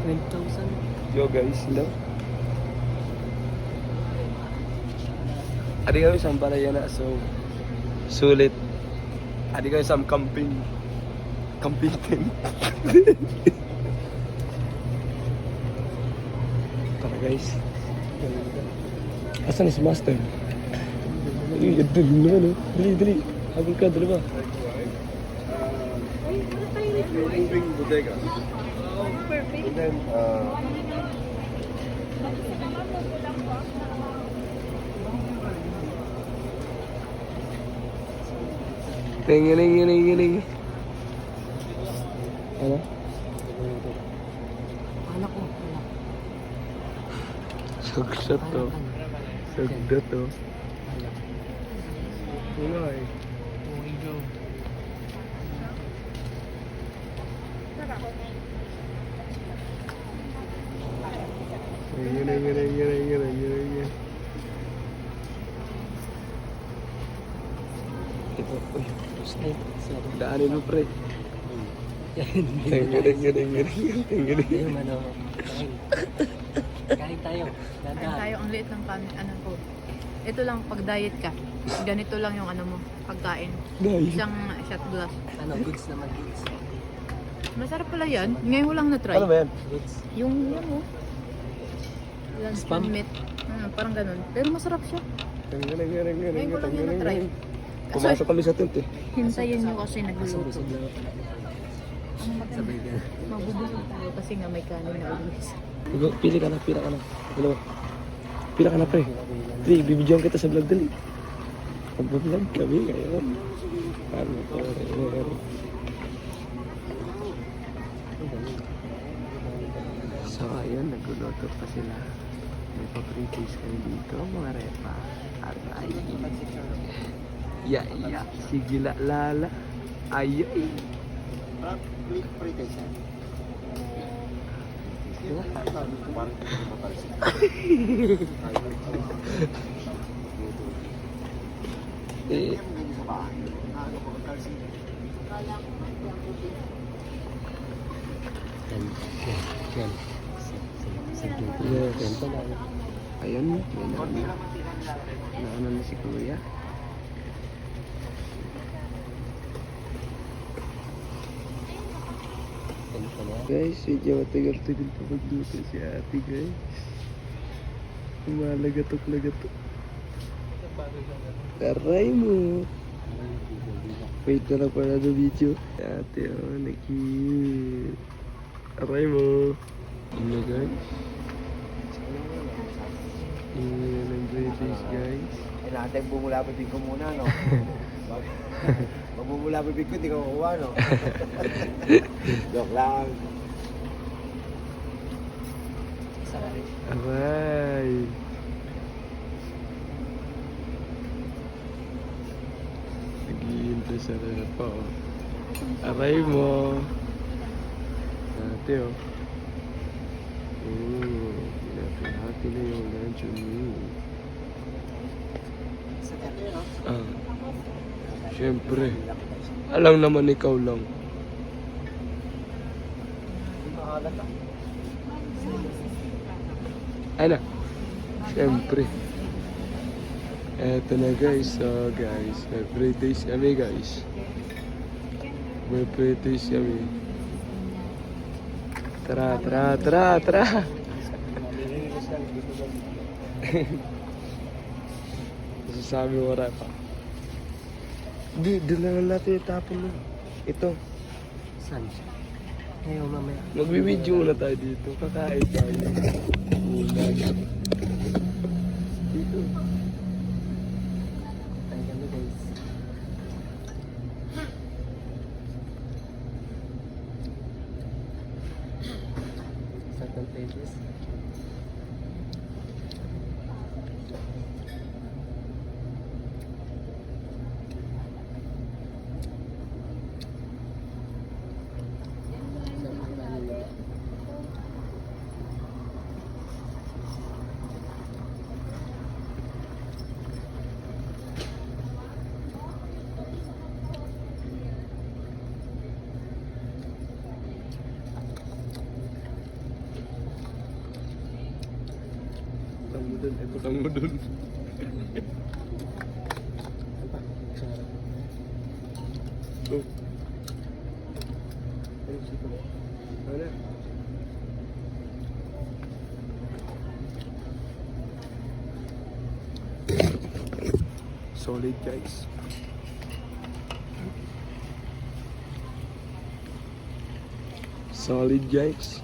20,000. Yo guys, hello. Adi kami sa Baraya na, so sulit. Adi kami sa camping. Camping tent. Tara guys. Asan si Master? Dali, dali naman oh. Dali, dali. Habol ka, dali ba? Moving bodega. Perfect. And then, Ring. Ano? Anak ko, wala. Sugdot to. Sugdot to. Wala eh. Ring. Ito, uy, tapos na yun. Daanin mo pre. Ring. Yung ano, kain tayo. Kain Dahan. tayo, ang liit ng ano ko. Ito lang, pag diet ka, ganito lang yung ano mo, pagkain. Dahil. Isang shot glass. Ano, goods naman, goods. Masarap pala yan. Ngayon ko lang na-try. Ano ba yan? Goods. Yung yan mo. Spam? Luncheon meat. Parang ganun. Pero masarap siya. Ngayon ko lang yun na-try. Pumasok kami sa tent eh. Hintayin nyo kasi nagluluto. Busog lang pala. Ang maganda. Sabay ka. Mabubusog tayo kasi nga may kanin na ulis. Pili ka na. Dalawa. Pila ka na pre. Pre, bibidyoan kita sa vlog dali. Mag-vlog kami ngayon. Ano to? So ayun, nagluluto pa sila. May pa-pre-taste kami dito, mga repa. Aray. Ya. Sige lala. Ay. Eh. Yan. Ganito lang. Ayun, naano na si Kuya. Ganito na. Guys, medyo matagal-tagal pa magluto si ate guys. Malagatok. Aray mo. Wait na lang para na video. Ate, oh, nag-cute. Aray mo. Ano guys? Yan ang British guys. Natin bumulapit ko muna, no? Pag bumulapit ko, hindi ko kukuha, no? Joke lang. Sarap. Aray. Naghihintay sa repa, oh. Aray mo. Ate, oh. Pinapihati na yung luncheon meat. Ah. Siyempre. Alam naman ikaw lang. Ano? Siyempre. Eto na guys. So guys, may pre-taste kami guys. May pre-taste kami. Tara. Masasabi mo rin pa. Di, doon lang natin itapon mo. Ito. Saan? Ngayon mamaya. Magwi-video muna tayo dito. Kakain tayo. Dito. Kain kami guys. Certain pages. Butang mo dun. Butang mo dun. Apa? Sarap. Oh. Ano sito? Ano? Solid guys. Solid guys.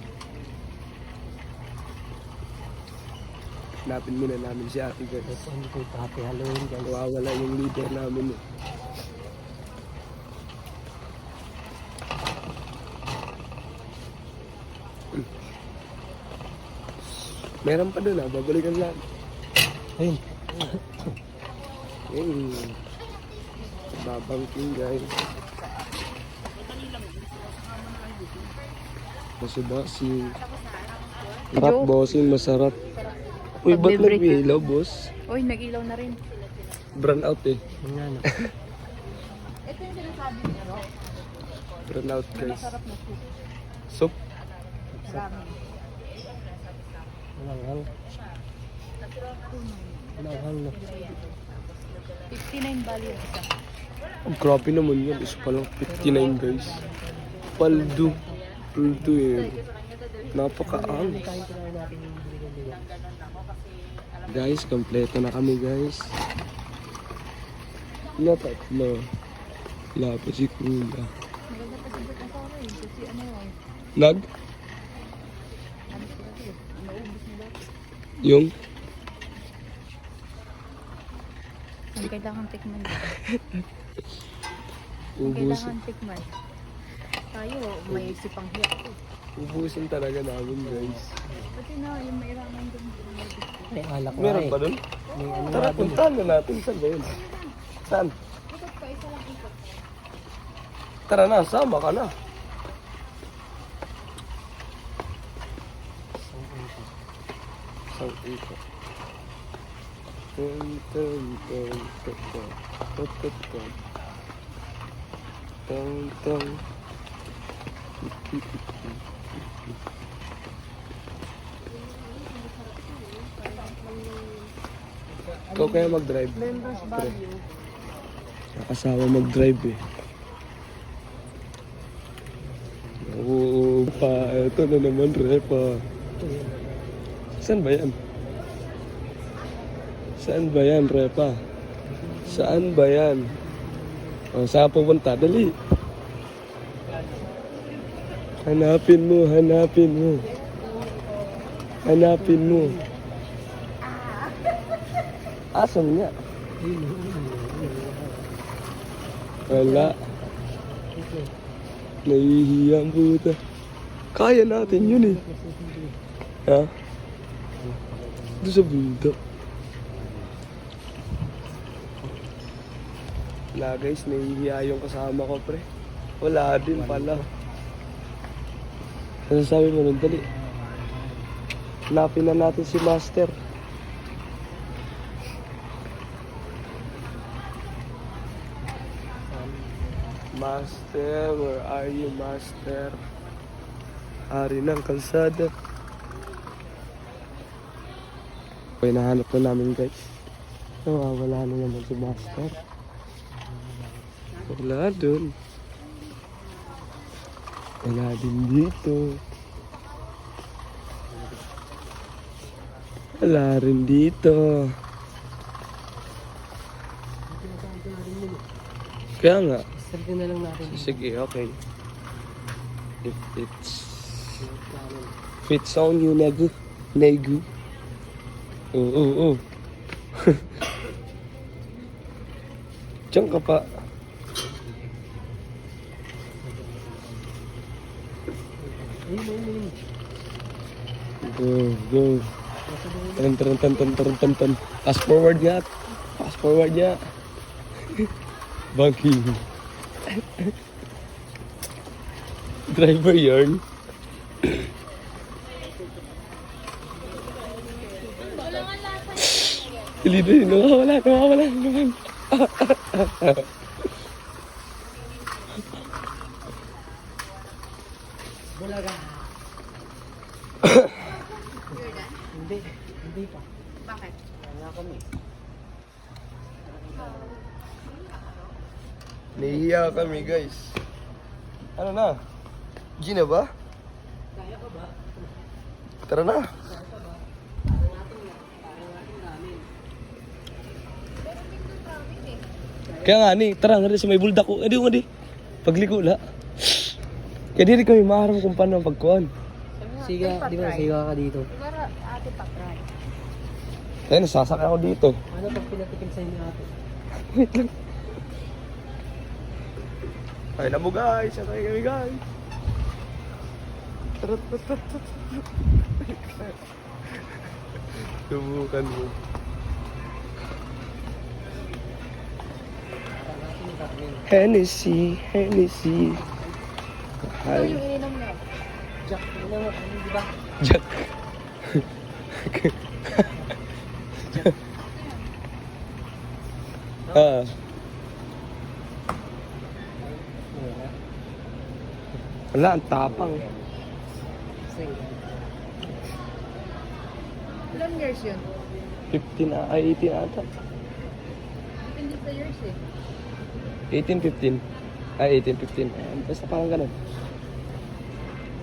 Hanapin muna namin si ate guys. Ito hindi ko happy Halloween guys. Nawawala yung leader namin eh. Meron pa dun babalikan lang. Ayun. Ayun. Babangking guys. Basi-basi. Sarap bossing, masarap. Uy, ba't Magbe-break nag-ilaw boss? Uy, nag-ilaw na rin. Brown out eh. Yung nga no. Ito yung sinasabi niya, no? Brown out guys. Masarap na soup. Soup? Marami. Walang hang. Walang hang no. 59 bali yung isa. Ang grabe naman yun. Isa pa lang 59 guys. Paldo. Paldo eh. Napakaang. Kain ko na natin yung binigay. Guys, kompleto na kami guys. Wala tatlo. Wala pa si Kuya. Maganda pa si Bert Asara eh. Kasi ano yun. Nag? Ano sila sila? Naubos nila. Yung? Ang kailangan tikman dito. Ang Ubusin. kailangan tikman. Tayo, may sipang hiyap ko. Ubusin talaga namin guys. Pati na, yung mairaman doon. May alak na Meron eh. pa dun? May ano Tara, nga dun. puntahan na natin. Saan ba yun? Saan? Ikot pa, isa lang ikot. Tara na, sama ka na. Isang ikot. Tum, tum, tum, tum, tum, tum, tum, tum. Tum, tum. Ikaw kaya mag-drive? Members value. Nakasawa mag-drive eh. Oo pa, ito na naman repa. Saan ba yan? Saan ba yan, repa? Saan ba yan? O, saan pupunta? Dali. Hanapin mo, hanapin mo. Hanapin mo. Asan nga? Wala. Nahihiya ang puta. Kaya natin yun eh. Ha? Doon sa bundok. Wala guys, nahihiya yung kasama ko pre. Wala din pala. Ano sabi mo nun? Dali. Hanapin na natin si Master. Master, where are you, Master? Hari ng kalsada. Okay, nahanap na namin guys. Nawawala na naman si Master. Wala dun. Wala din dito. Wala rin dito. Kaya nga. Sabi na lang natin. Sige, okay. If it's fits on you, negu. Negu. Oo. Diyan ka pa. Go. Tan. Fast forward nga. Banking. Driver yarn. Hindi din, nawawala naman. Bulaga. Hindi pa. Bakit? Nahihiya kami guys. Ano na? Gina ba? Tara na. Kaya nga ni, tara nga rin sa may buldak ko. Adi nga di. Pagliko la. Kaya di rin kami maharap kung paano ang pagkuhan. Siga, di ba siga ka dito? Siguro ate pa-try. Kaya nasasakay ako dito. Ano pag pinatikim sa inyo ate? Wait lang. Ay na mo guys, sakay kami guys. Tara, tara, tara, tara. Subukan mo. Hennessy, Hennessy. Ito yung ininom niya. Jack, ano mo, di ba? Jack. Ah, wala, ang tapang. Ilang years yun? 15 ay 18 ata. Hindi sa years eh. 18, 15. Ay, 18, 15. Ayan, basta parang ganun.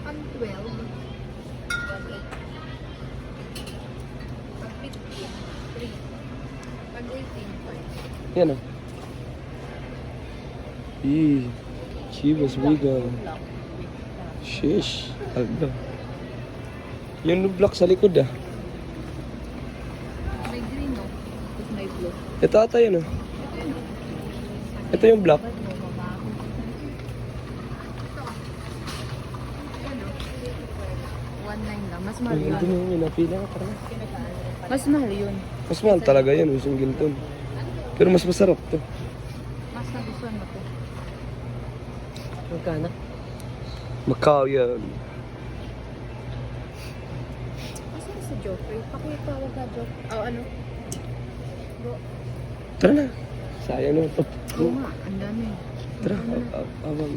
Pag 12, 1, 8. Pag 15, 3. Pag 18, 5. Yan o. Chivas Regal. Shish. Alda. Yung block sa likod ah. May green no? Tapos may blue. Ito ata yun oh. Ito yung block. Ayan o. 1.9 lang. Mas mahal Ito yun. yung napila ka parang. Mas mahal yun. Mas mahal talaga yun, yung Singleton. Pero mas masarap to. Mas nagustuhan mo to. Magkano? Macau yan. Kasi sa Joffrey, pakitawag ka Joffrey. Oh, ano? Bro, Tara na. Sayang naman. oo nga, ang dami. Tara. Abang.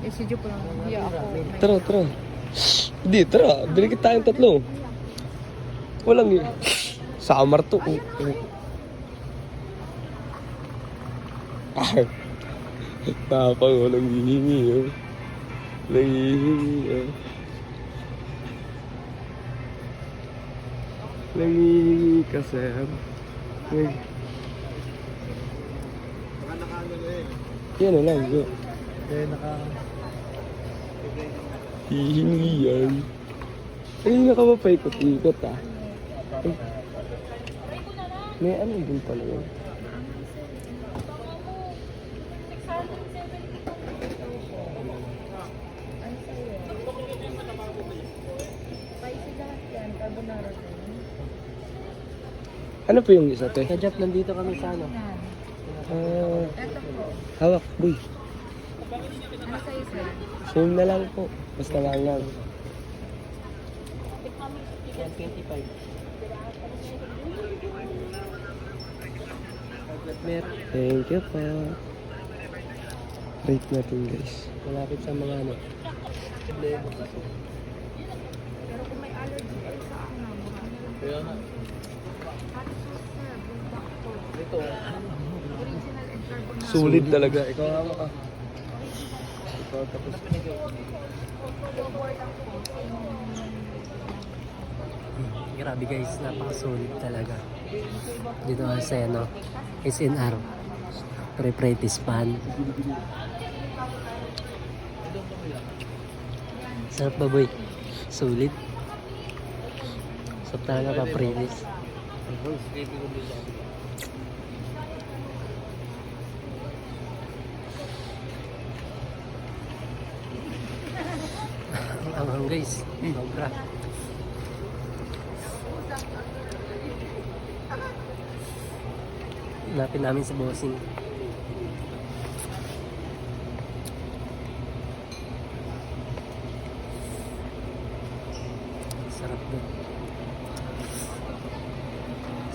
Eh, si Joe pa lang. Hiya ako. Tara, tara. Hindi, tara. Bilikit tayong tatlo. Walang yun. Samar to. Tapang walang hihingi. Oh. Walang hihingi. Oh. Walang hihingi ka, sir. Ay. Yan na lang. Go. Hihingi yan. Kanina ka ba paikot-ikot ah? Ay. May ano din pala yun. Ano po yung isa, te? Sa Jap, nandito kami sa ano? Eto po. Hawak, boy. Ano sa'yo sir? Same na lang po. Basta lang lang. 125. Meron. Thank you pa. Rate natin, guys. Malapit sa mga ano. Pero kung may allergy ay sa ano. Kaya nga. Ito. Original and carbonara. Solid talaga. Ikaw hawak ka. Ikaw tapos. Grabe guys, napaka-solid talaga. Dito sa ano, SNR. Pre-practice pan. Sarap ba boy? Solid. Sarap talaga pa pre-release. Ang anghang guys. Sobra. Hanapin namin sa bossing. Sarap doon.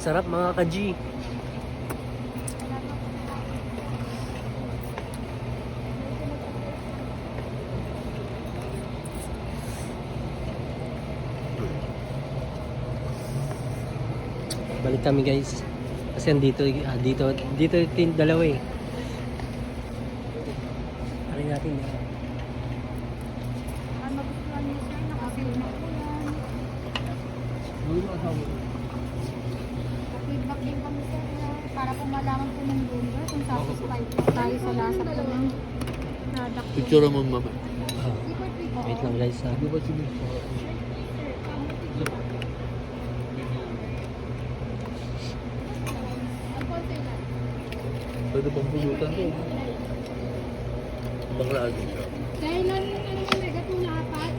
Sarap mga ka-G. Balik kami guys. Kasi dito yung dalawa eh. Try natin. Ang magustuhan niyo sir, nakafeel na po yan. Feedback din kami sir, para po malaman po ng buyer kung satisfied po tayo sa lasa po ng product po. Picture mo mama. Ah, Liquid po. wait lang guys ha. Ang container. Pwede bang pulutan to? Banglaan. Kailan yung mega po lapat?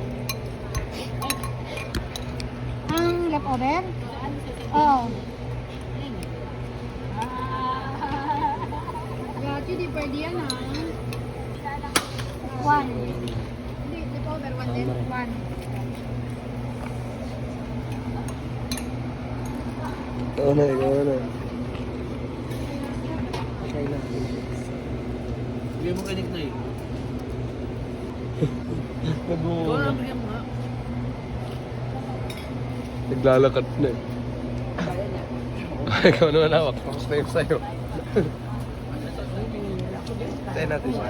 Ang leftover? Oo. Gati, di pwede yan ha. 1. Hindi, leftover 1 din. 1. Oo na, ikaw na. Try natin. Bigyan mo kanik na eh. Nagmumuna. Naglalakad na eh. Ikaw naman hawak. Tapos na yung sa'yo. Tayo natin siya.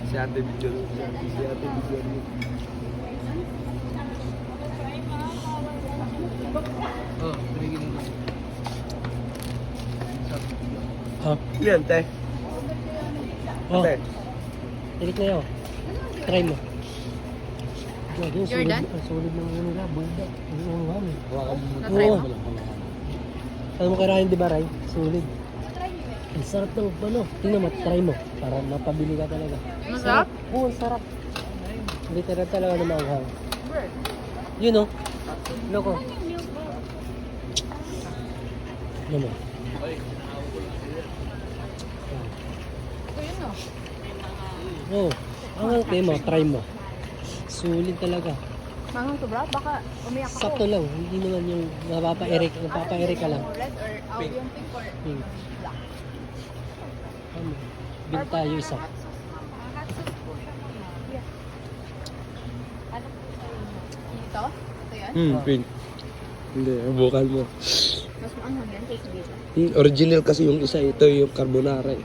Si Ate Bidyon. Si Ate Bidyon. Oh, pinigil mo. Ah, Yan, te. oh, Te. tinik na yun. Try mo. Yung Jordan? Sulit ng ano nila, bulda. Yung ano. Na-try mo? Alam mo kay Ryan, di ba Ryan? Sulit. Ang sarap ng ano. Tingnan mo, try mo. Para mapabili ka talaga. Masarap? Oo, ang sarap. Literal talaga na maanghang. Yun o. Loko. Ano mo? Ito yun no? Oo. Ang okay mo, try mo. Sulit talaga. Mangang sobra? Baka umiyak ako. Sakto lang. Hindi naman yung napapa-eric ka lang. Red or yung pink or Pink. black? Ano? Bil tayo isa. Hot sauce po siya mama. Ano po sa inyo? Ito? Ito yan? Pink. Hindi, bukal mo. Mas maanghang yan kaysa dito. Original kasi yung isa, ito yung carbonara eh.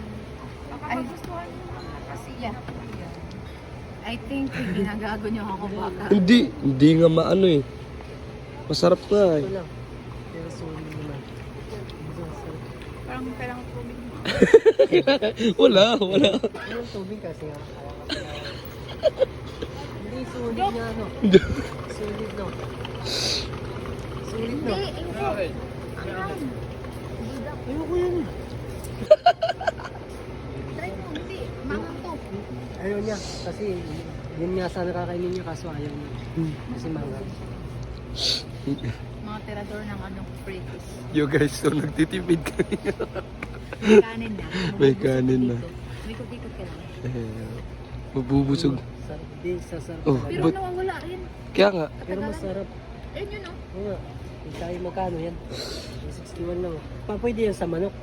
Baka Ay. magustuhan niyo naman kasi Yeah. I think ginagago niyo ako baka. Hindi nga maano eh. Masarap nga eh. Ito lang. Pero sulit naman. Parang kailangan tubig. Wala. Yung tubig kasi nga. Hindi sulit nga ano. Sulit no. Sulit no. Hindi, ayoko. Ayoko yan. Try mo, hindi. Mangang to. Ayaw niya. Kasi yun nga sana kakainin niya kaso ayaw niya. Kasi manga. Mga tirador ng anong fritos. Yo guys, so nagtitipid kami. May kanin na. May kanin na. May ikot-ikot ka lang. Mabubusog. Sarap din, sasarap. Oh, talaga. Pero but nawawala rin. kaya nga, Pero masarap. Ayun yun oh. Oo nga. Yung tayo magkano yan? 61 lang. Pwede yan sa manok.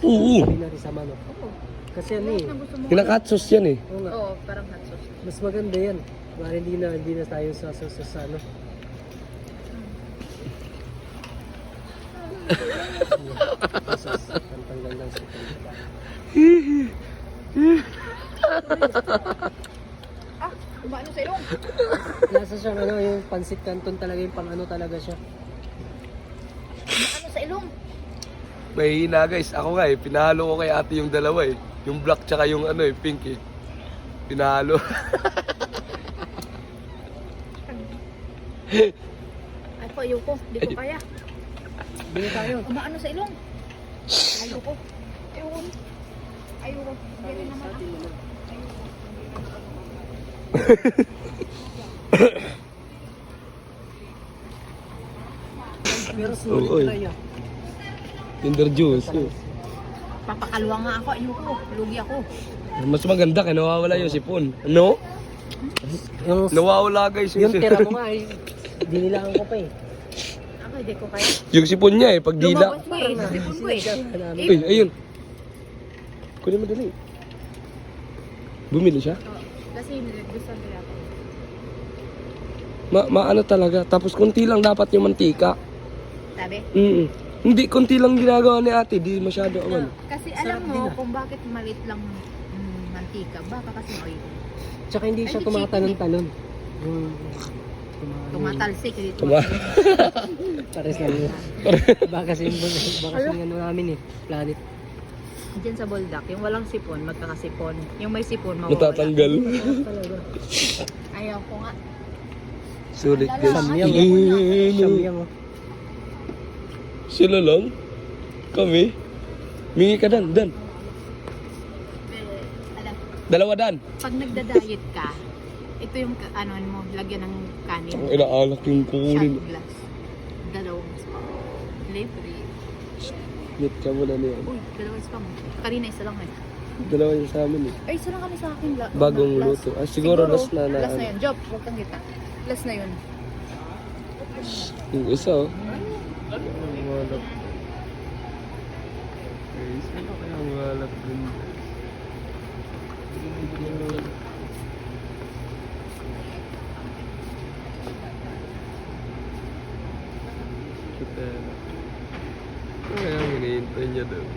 oo. Sabihin natin sa manok. Kasi ano eh. Na gusto mo. Kinakatsos yan eh. Oo nga. Oo, parang hot sauce. Mas maganda yan. Baka hindi na tayo sa ano. Pantanggal lang sa Umano sa ilong. Lasa siya ano, yung pansit canton talaga yung pang ano talaga siya. Umano sa ilong. May hina guys. Ako nga eh, pinahalo ko kay ate yung dalawa eh. Yung black tsaka yung ano eh, pink eh. Pinahalo. Ay po, ayoko. Di ko kaya. Bili tayo. Umaano sa ilong. Ayoko. Ayoko. Ayoko. Hindi rin naman ako. Pero sulit Oo, try ah. Kinder juice. eh. Papakalwa nga ako. Ayoko. Lugi ako. Mas maganda kaya nawawala yung sipon. Ano? Yung, Nawawala guys yung tira mo nga eh. Dinilaan ko pa eh. Ako, hindi ko kaya. Yung sipon niya eh, pag dila. Lumabas mo eh. Sipon ko eh. Ay, ayun. Kunin mo dali. Bumili siya? Kasi gusto nila ako. Maano talaga. Tapos konti lang dapat yung mantika. Sabi? Hindi, konti lang ginagawa ni ate. Di masyado awan. Kasi Sarap alam din, mo ah. kung bakit maliit lang mantika. Baka kasi oil. Tsaka hindi siya Ay, di tumatalon-talon. Tumatalsik dito. Pares lang yun. Baka kasi yung ano namin eh, planet. Diyan sa buldak, yung walang sipon, magkakasipon. Yung may sipon, mawawala. Natatanggal. Talaga. Ayaw ko nga. Sulit guys. Samyang. Samyang oh. Sila lang? Kami? Mingi ka Dan. Alam, Dalawa Dan. pag nagda-diet ka, ito yung ano mo, lagyan ng kanin. Ang inaalak yung kukunin. Shot glass. Dalawang spam. Libre. Net ka muna niya. Uy, dalawang spam. Kanina isa lang eh. Dalawa yung sa amin eh. Ay, isa lang kami sa akin. Bagong last. luto. Ah, siguro last na na. Last na yun. Job, huwag kang kita. Last na yun. Yung isa oh. Ang walap. Guys, ano kaya ang walap dun? Kita. Ano kaya ang hinihintay niya doon?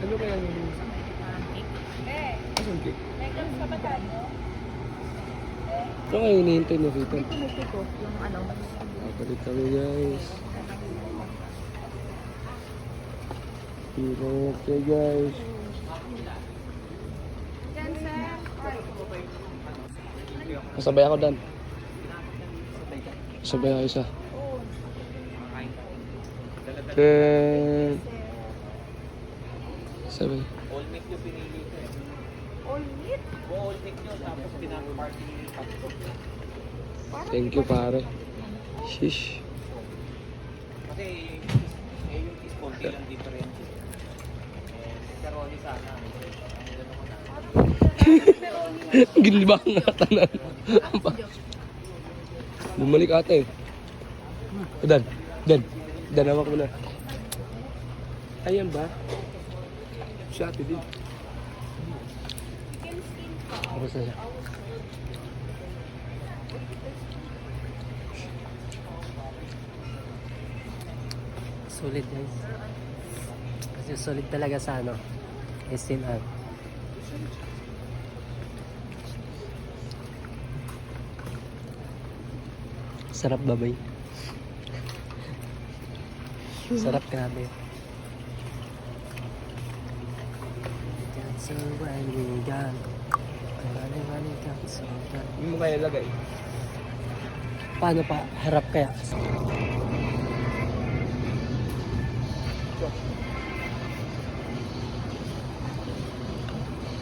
Ano kaya ang hinihintay? Parang cake. Anong cake? Ano kaya ang hinihintay mo rito? Ito mo ko. Yung ano. Palit kami guys. Hirap kayo guys. Masabay ako Dan. Masabay ako isa. Then... Sabay. All meat yung pinili ko eh. All meat? All meat yun, tapos pinaka-party yung tatlo. Thank you pare. Shish. Kasi yung is konti lang different. Pepperoni sana. Ginibang nga tanan. Bumalik ate. Dan. Dan hawak mo na. Ayan ba? Si ate din. Tapos na siya. Solid guys. Kasi solid talaga sa ano. SNR. Sarap babay. Sarap grabe. Hindi mo kaya lagay. Paano pa? Harap kaya?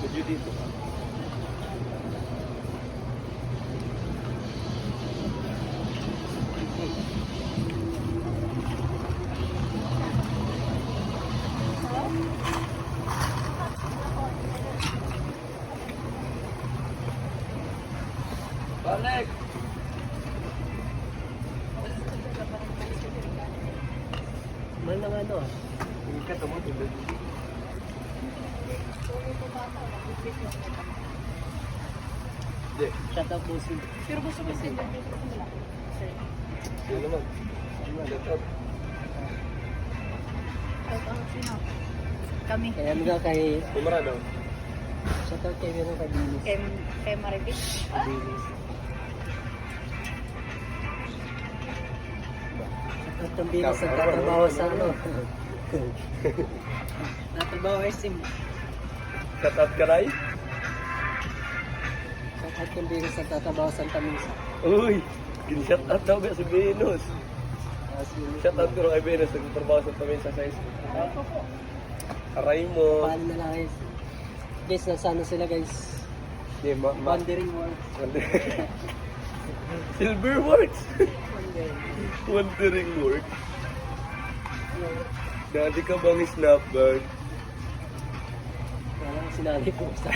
Medyo dito. Balik! Mahal na nga ano ah. Hindi ka tumutulog. Hindi. Shut up bossing. Pero gusto ko sila. Ano naman? Shout out. Kami. Kaya mga kay... Kumara daw. Shut out kay Miro Cadinis. Kay Maribis. Cadinis. Shut out ng Binas nagtatrabaho sa ano. Natatrabaho SM. Shout out ka Ray? Shut out ng Binas nagtatrabaho sa Santa Misa. Uy! Gin-shout out daw ba si Venus? Shout out ko kay Venus. Nagtrabaho sa Pamesa sa school. Aray mo. Paano na lang guys. Guys, nasa ano sila guys. Hindi, Wandering World. Silver Works! Wandering Works. Dati ka bang snapback? Parang sinali po sa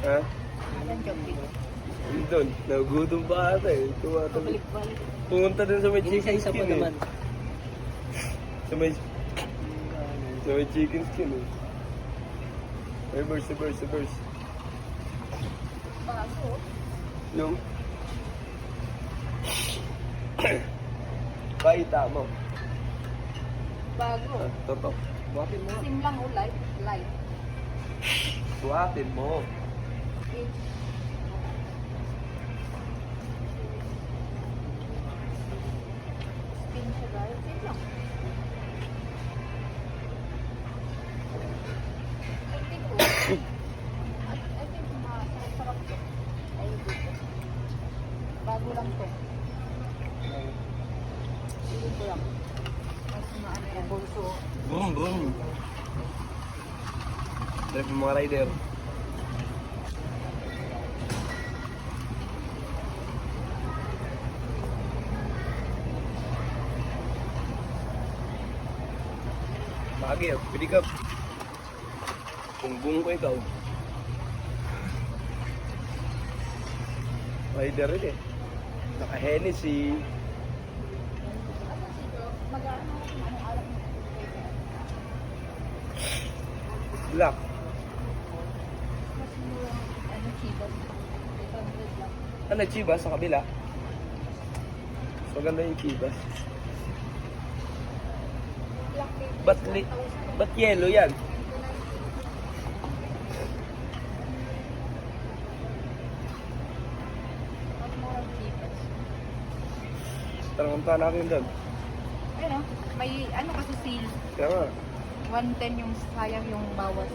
Ha? Alam job dito. Doon, nagugutom pa ata eh. Tumatabi. Pumunta dun sa may chicken Isa-isa pa skin eh. naman. Sa may chicken skin eh. Reverse. Yung... Baita mo. Bago. Totoo. Buhatin mo. Sim lang o light. Light. Buhatin mo. Spin siya guys. Sim lang. I think masarap to. Ay, dito. Bago lang to. Dito lang. Mas maano yan. Bulso. Boom, boom. Trip yung mga rider. Bagay, pwede ka. Kung buong ko ikaw. Rider rin eh. Naka-Hennessy. Black. Ano, chivas sa kabila? So, ganda yung chivas. Ba't yellow yan? Taranganta natin doon. Ayun o. May ano kasi seal. Kaya nga. 110 yung sayang yung bawas.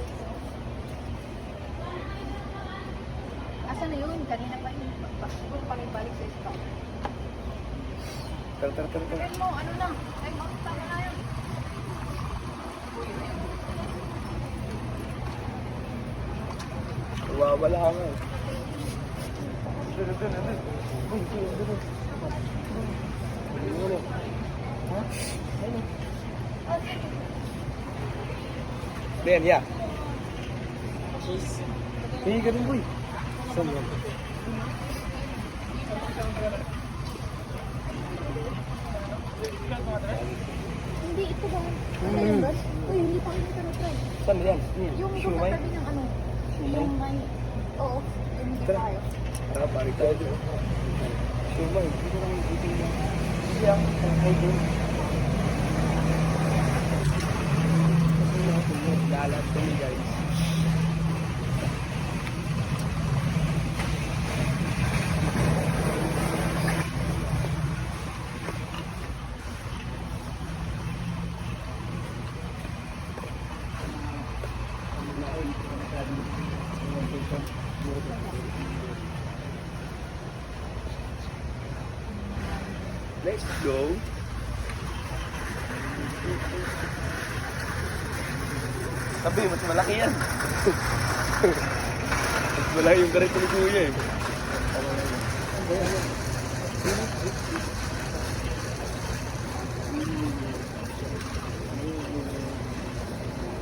Asan na yun? Kanina pa yun. Siguro pa rin balik sa stock. Tara. Sabihin mo, ano na? Ay, tama na yun. Wala ka nga. Ben, ya. Cheese. Eh, ganun boy. Saan yan? Hindi, ito ba? Ano yun, boss? Uy, hindi pa kita na-try. Saan yan? Yung Shumay? katabi ng ano? Shumay? Yung may... Oo, hindi Tara. tayo. Tara, pari tayo doon. Shumay. Dito lang yung titing mo. Yeah, tayo doon. Dalat kami guys. Let's go. Sabi, mas malaki yan. Mas malaki yung ganito ni Kuya eh.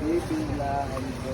Bibilaan ko.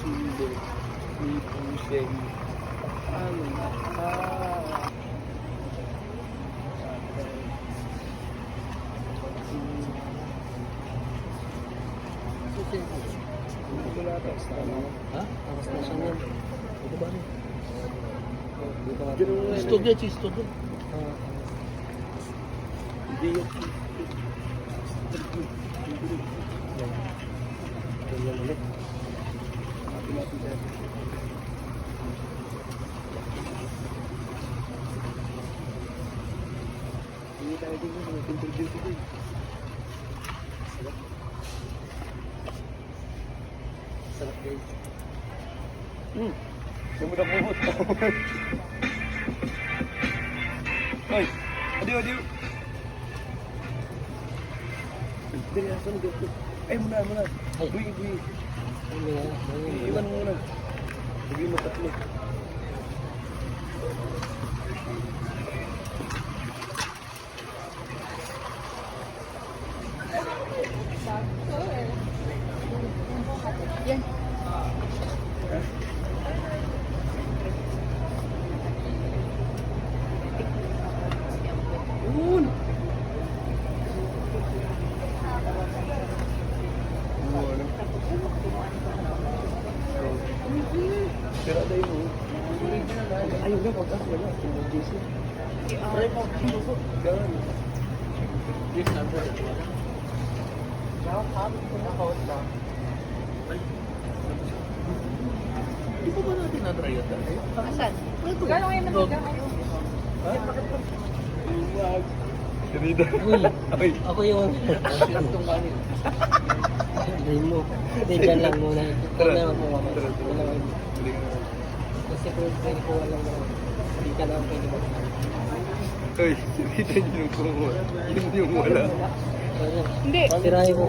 Sinusulo ni Puseng. Ano na? Wala tayo sa ano. Ha? Tapos na siya yan. Ito ba rin? Ganun nga, Cheese to dyan, cheese to dyan. Hindi yung Ganyan ulit. hindi tayo din yung mga pinterview ko din. Sarap guys. Sumudang bumot. Hoy! Adiyo! Dali, asan? Ay, muna. Ay. Buwi. Iwan mo muna. Sabihin mo tatlo. Yan. Yun! Ano? Sira tayo mo. Ayun na, pagkas wala. Emergency. Ay, pagkas. Ganun. Yes, number. Nakakabit ko na kaot na. Di ba ba natin na-try yun dahil? Asan? Gano'n ngayon nabigyan kayo? Sarida. Uy, Ay. ako yung... Sinatong kanin. Hindi mo. Hindi, dyan lang muna. Tara. Wala mo ako. Tara, Wala tara. mo. Sige na. Kasi kung pwede ko walang naman. Hindi ka naman pwede mo. Ay, sarida yun yung kumuha. Yun yung wala. Hindi. Sirahin ko.